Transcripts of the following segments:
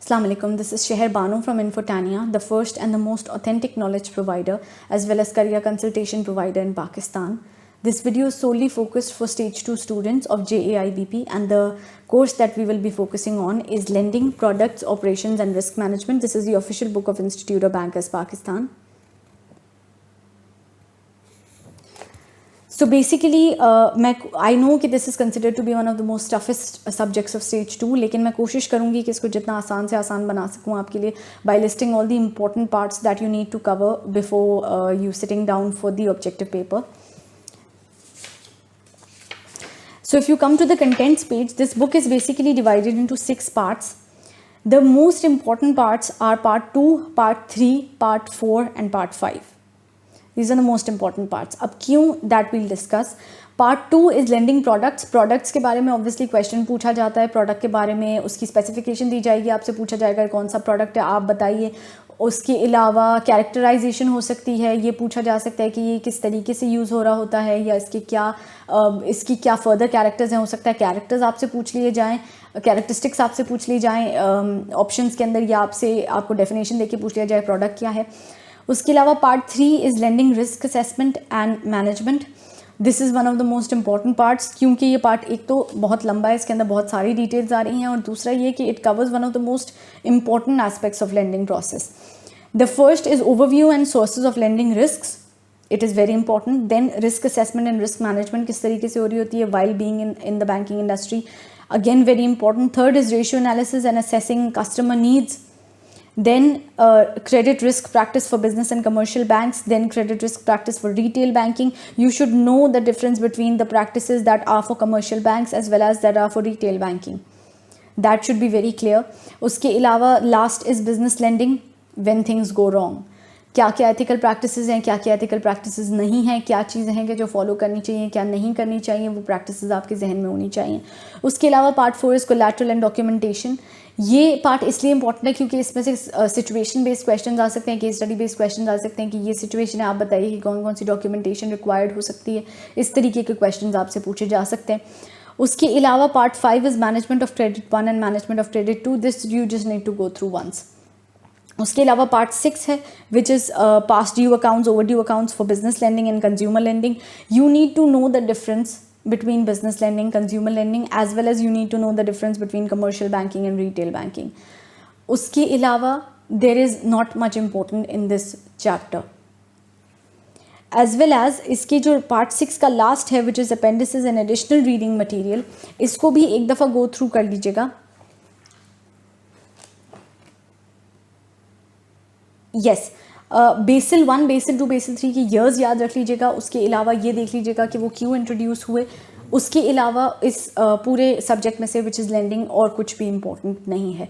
Assalamu alaikum, this is Sheher Banu from Infotania, the first and the most authentic knowledge provider as well as career consultation provider in Pakistan. This video is solely focused for stage 2 students of JAIBP, and the course that we will be focusing on is Lending, Products, Operations and Risk Management. This is the official book of Institute of Bankers Pakistan. So basically, I know कि this is considered to be one of the most toughest subjects of stage 2, लेकिन मैं कोशिश करूँगी कि इसको जितना आसान से आसान बना सकूँ आपके लिए by listing all the important parts that you need to cover before you sitting down for the objective paper. So if you come to the contents page, this book is basically divided into 6 parts. The most important parts are part 2, part 3, part 4 and part 5. These are the most important parts. अब क्यों that we'll discuss. Part 2 is lending products. Products के बारे में obviously question पूछा जाता है. Product के बारे में उसकी specification दी जाएगी, आपसे पूछा जाएगा कौन सा product है आप बताइए. उसके अलावा characterization हो सकती है, ये पूछा जा सकता है कि ये किस तरीके से यूज़ हो रहा होता है या इसकी क्या further characters हैं. हो सकता है characters आपसे पूछ लिए जाएँ, characteristics आपसे पूछ ली जाएँ options के अंदर, या आपको definition देके पूछ लिया जाए product क्या है. उसके अलावा part 3 is lending risk assessment and management. This is one of the most important parts, क्योंकि ये पार्ट एक तो बहुत लंबा है, इसके अंदर बहुत सारी डिटेल्स आ रही हैं, और दूसरा ये कि it covers one of the most important aspects of lending process. The first is overview and sources of lending risk. It is very important. Then risk assessment and risk management किस तरीके से हो रही होती है while being in the banking industry. Again very important. Third is ratio analysis and assessing customer needs. Then credit risk practice for business and commercial banks, then credit risk practice for retail banking. You should know the difference between the practices that are for commercial banks as well as that are for retail banking. That should be very clear. उसके अलावा last is business lending when things go wrong. क्या क्या ethical practices हैं, क्या क्या ethical practices नहीं हैं, क्या चीज़ें हैं कि जो फॉलो करनी चाहिए, क्या नहीं करनी चाहिए, वो प्रैक्टिसेस आपके जहन में होनी चाहिए. उसके अलावा part 4 is collateral and documentation. ये पार्ट इसलिए इंपॉर्टेंट है क्योंकि इसमें से सिचुएशन बेस्ड क्वेश्चन आ सकते हैं, केस स्टडी बेस्ड क्वेश्चन आ सकते हैं कि ये सिचुएशन है, आप बताइए कि कौन कौन सी डॉक्यूमेंटेशन रिक्वायर्ड हो सकती है. इस तरीके के क्वेश्चन आपसे पूछे जा सकते हैं. उसके अलावा part 5 is management of credit 1 and management of credit 2. This you just need to go through once. उसके अलावा पार्ट 6 है which is past due accounts, overdue accounts for business lending and consumer lending. You need to know the difference between business lending, consumer lending, as well as you need to know the difference between commercial banking and retail banking. उसके अलावा there is not much important in this chapter. As well as इसके जो part 6 का last है which is appendices and additional reading material, इसको भी एक दफ़ा go through कर लीजिएगा. Yes. बेसिल 1, बेसिल 2, बेसिल 3 की ईयर्स याद रख लीजिएगा. उसके अलावा ये देख लीजिएगा कि वो क्यों इंट्रोड्यूस हुए. उसके अलावा इस पूरे सब्जेक्ट में से विच इज़ लेंडिंग और कुछ भी इम्पोर्टेंट नहीं है.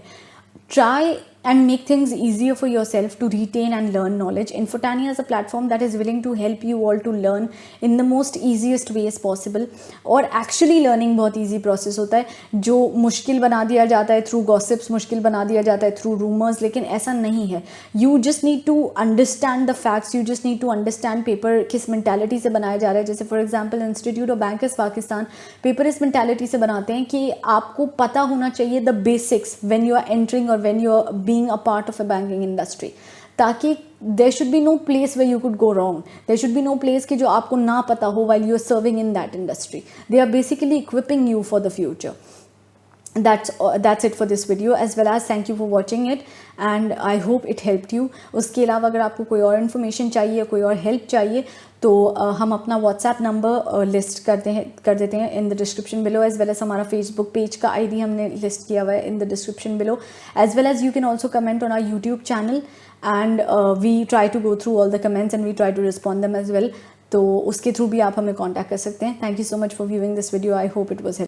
Try and make things easier for yourself to retain and learn knowledge. Infotania is a platform that is willing to help you all to learn in the most easiest ways possible. और actually learning बहुत easy process होता है. जो मुश्किल बना दिया जाता है through gossips, मुश्किल बना दिया जाता है through rumors, लेकिन ऐसा नहीं है. You just need to understand the facts. You just need to understand paper किस mentality से बनाया जा रहा है. जैसे for example Institute of Bankers Pakistan paper इस mentality से बनाते हैं कि आपको पता होना चाहिए the basics when you are entering or when you are being a part of a banking industry, ताकि there should be no place where you could go wrong. There should be no place कि जो आपको ना पता हो while you are serving in that industry. They are basically equipping you for the future. That's it for this video, as well as thank you for watching it and I hope it helped you. उसके अलावा अगर आपको कोई और information चाहिए, कोई और help चाहिए, तो हम अपना व्हाट्सएप नंबर लिस्ट कर देते हैं in the description below, as well as हमारा फेसबुक पेज का आईडी हमने लिस्ट किया हुआ है in the description below, as well as you can also comment on our YouTube channel and we try to go through all the comments and we try to respond them as well. तो उसके through भी आप हमें contact कर सकते हैं. Thank you so much for viewing this video. I hope it was help.